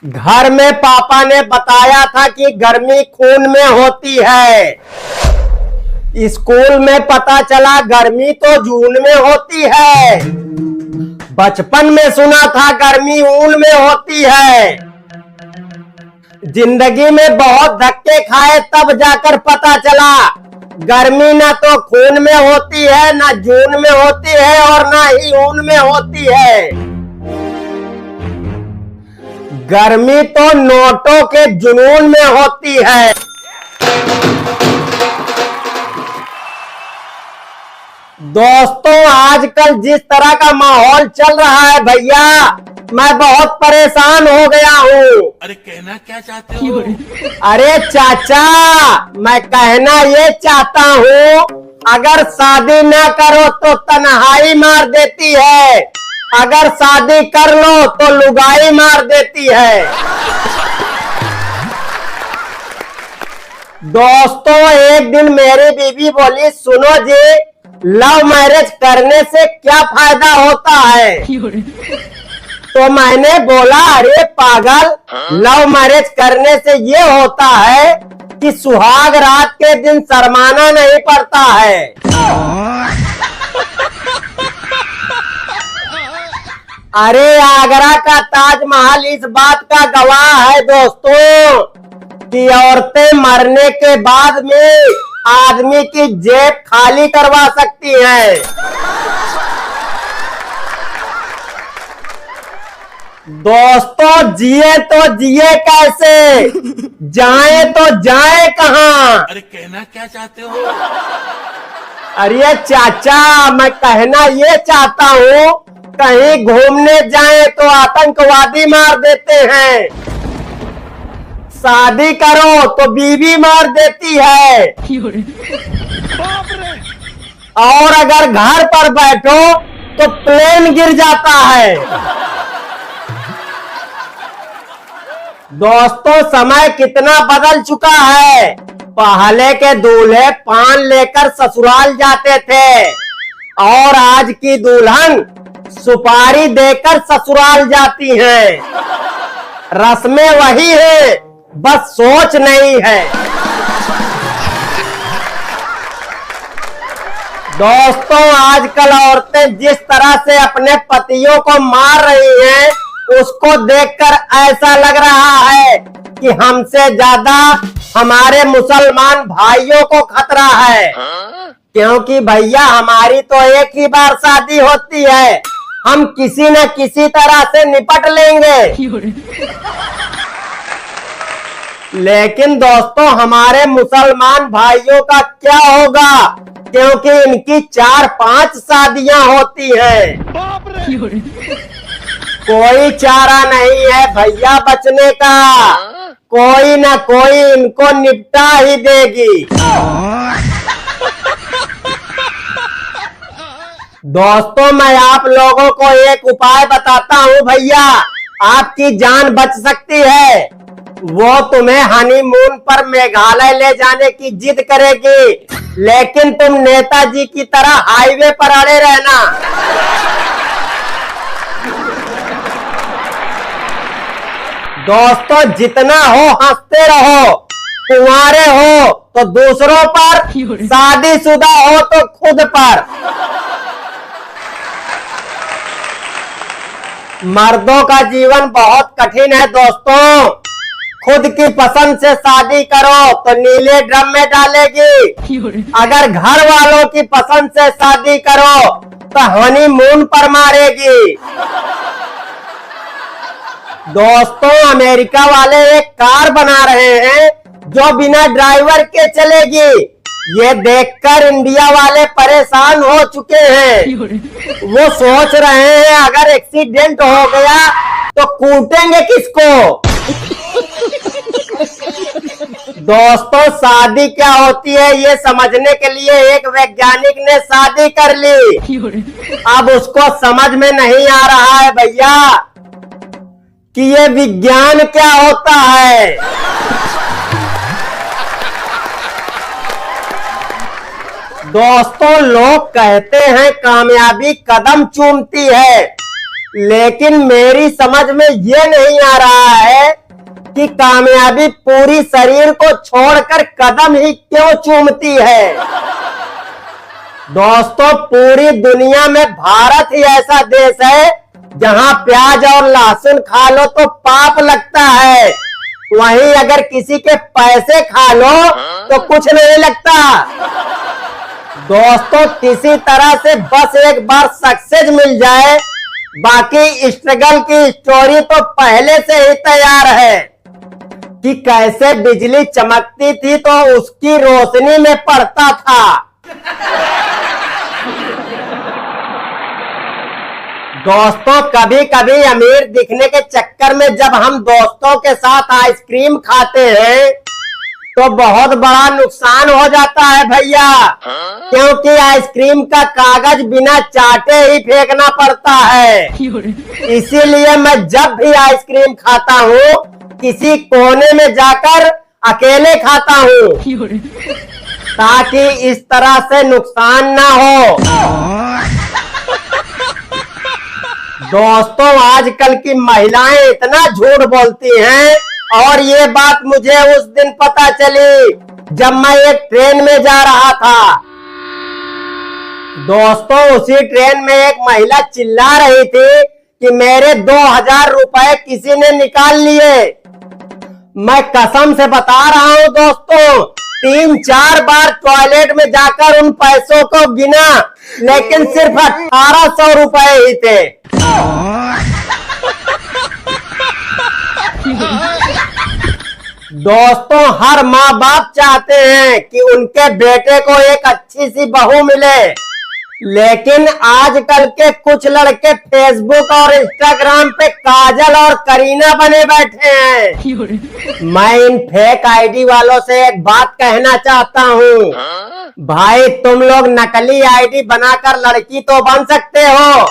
घर में पापा ने बताया था कि गर्मी खून में होती है। स्कूल में पता चला गर्मी तो जून में होती है। बचपन में सुना था गर्मी ऊन में होती है। जिंदगी में बहुत धक्के खाए तब जाकर पता चला गर्मी ना तो खून में होती है, ना जून में होती है और ना ही ऊन में होती है। गर्मी तो नोटों के जुनून में होती है। दोस्तों, आजकल जिस तरह का माहौल चल रहा है भैया, मैं बहुत परेशान हो गया हूँ। अरे कहना क्या चाहते हो? अरे चाचा, मैं कहना ये चाहता हूँ, अगर शादी न करो तो तन्हाई मार देती है, अगर शादी कर लो तो लुगाई मार देती है। दोस्तों, एक दिन मेरी बीवी बोली, सुनो जी, लव मैरिज करने से क्या फायदा होता है? तो मैंने बोला, अरे पागल, लव मैरिज करने से ये होता है कि सुहाग रात के दिन शर्माना नहीं पड़ता है। अरे आगरा का ताजमहल इस बात का गवाह है दोस्तों कि औरतें मरने के बाद में आदमी की जेब खाली करवा सकती हैं। दोस्तों, जिए तो जिए कैसे, जाए तो जाए कहाँ? अरे कहना क्या चाहते हो? अरे चाचा, मैं कहना ये चाहता हूँ, कहीं घूमने जाए तो आतंकवादी मार देते हैं, शादी करो तो बीवी मार देती है, और अगर घर पर बैठो तो प्लेन गिर जाता है। दोस्तों, समय कितना बदल चुका है। पहले के दूल्हे पान लेकर ससुराल जाते थे और आज की दुल्हन सुपारी देकर ससुराल जाती हैं। रस्में वही है, बस सोच नहीं है। दोस्तों, आजकल औरतें जिस तरह से अपने पतियों को मार रही हैं, उसको देखकर ऐसा लग रहा है कि हमसे ज्यादा हमारे मुसलमान भाइयों को खतरा है। क्योंकि भैया, हमारी तो एक ही बार शादी होती है, हम किसी न किसी तरह से निपट लेंगे। लेकिन दोस्तों, हमारे मुसलमान भाइयों का क्या होगा, क्योंकि इनकी 4-5 शादियां होती हैं। कोई चारा नहीं है भैया बचने का, कोई न कोई इनको निपटा ही देगी। दोस्तों, मैं आप लोगों को एक उपाय बताता हूँ भैया, आपकी जान बच सकती है। वो तुम्हें हनीमून पर मेघालय ले जाने की जिद करेगी, लेकिन तुम नेताजी की तरह हाईवे पर अड़े रहना। दोस्तों, जितना हो हंसते रहो। कुंवारे हो तो दूसरों पर, शादीशुदा हो तो खुद पर। मर्दों का जीवन बहुत कठिन है दोस्तों। खुद की पसंद से शादी करो तो नीले ड्रम में डालेगी, अगर घर वालों की पसंद से शादी करो तो हनीमून पर मारेगी। दोस्तों, अमेरिका वाले एक कार बना रहे हैं जो बिना ड्राइवर के चलेगी। ये देखकर इंडिया वाले परेशान हो चुके हैं। वो सोच रहे हैं अगर एक्सीडेंट हो गया तो कूटेंगे किसको। दोस्तों, शादी क्या होती है ये समझने के लिए एक वैज्ञानिक ने शादी कर ली। अब उसको समझ में नहीं आ रहा है भैया कि ये विज्ञान क्या होता है। दोस्तों, लोग कहते हैं कामयाबी कदम चूमती है, लेकिन मेरी समझ में ये नहीं आ रहा है कि कामयाबी पूरी शरीर को छोड़कर कदम ही क्यों चूमती है। दोस्तों, पूरी दुनिया में भारत ही ऐसा देश है जहां प्याज और लहसुन खा लो तो पाप लगता है, वहीं अगर किसी के पैसे खा लो तो कुछ नहीं लगता। दोस्तों, किसी तरह से बस एक बार सक्सेस मिल जाए, बाकी स्ट्रगल की स्टोरी तो पहले से ही तैयार है कि कैसे बिजली चमकती थी तो उसकी रोशनी में पड़ता था। दोस्तों, कभी कभी अमीर दिखने के चक्कर में जब हम दोस्तों के साथ आइसक्रीम खाते हैं तो बहुत बड़ा नुकसान हो जाता है भैया, क्योंकि आइसक्रीम का कागज बिना चाटे ही फेंकना पड़ता है। इसीलिए मैं जब भी आइसक्रीम खाता हूँ किसी कोने में जाकर अकेले खाता हूँ, ताकि इस तरह से नुकसान ना हो। दोस्तों, आजकल की महिलाएं इतना झूठ बोलती हैं, और ये बात मुझे उस दिन पता चली जब मैं एक ट्रेन में जा रहा था। दोस्तों, उसी ट्रेन में एक महिला चिल्ला रही थी कि मेरे 2000 रुपए किसी ने निकाल लिए। मैं कसम से बता रहा हूँ दोस्तों, 3-4 बार टॉयलेट में जाकर उन पैसों को गिना, लेकिन सिर्फ 1800 रुपए ही थे। दोस्तों, हर माँ बाप चाहते हैं कि उनके बेटे को एक अच्छी सी बहू मिले, लेकिन आजकल के कुछ लड़के फेसबुक और इंस्टाग्राम पे काजल और करीना बने बैठे हैं। मैं इन फेक आईडी वालों से एक बात कहना चाहता हूँ, भाई तुम लोग नकली आईडी बनाकर लड़की तो बन सकते हो,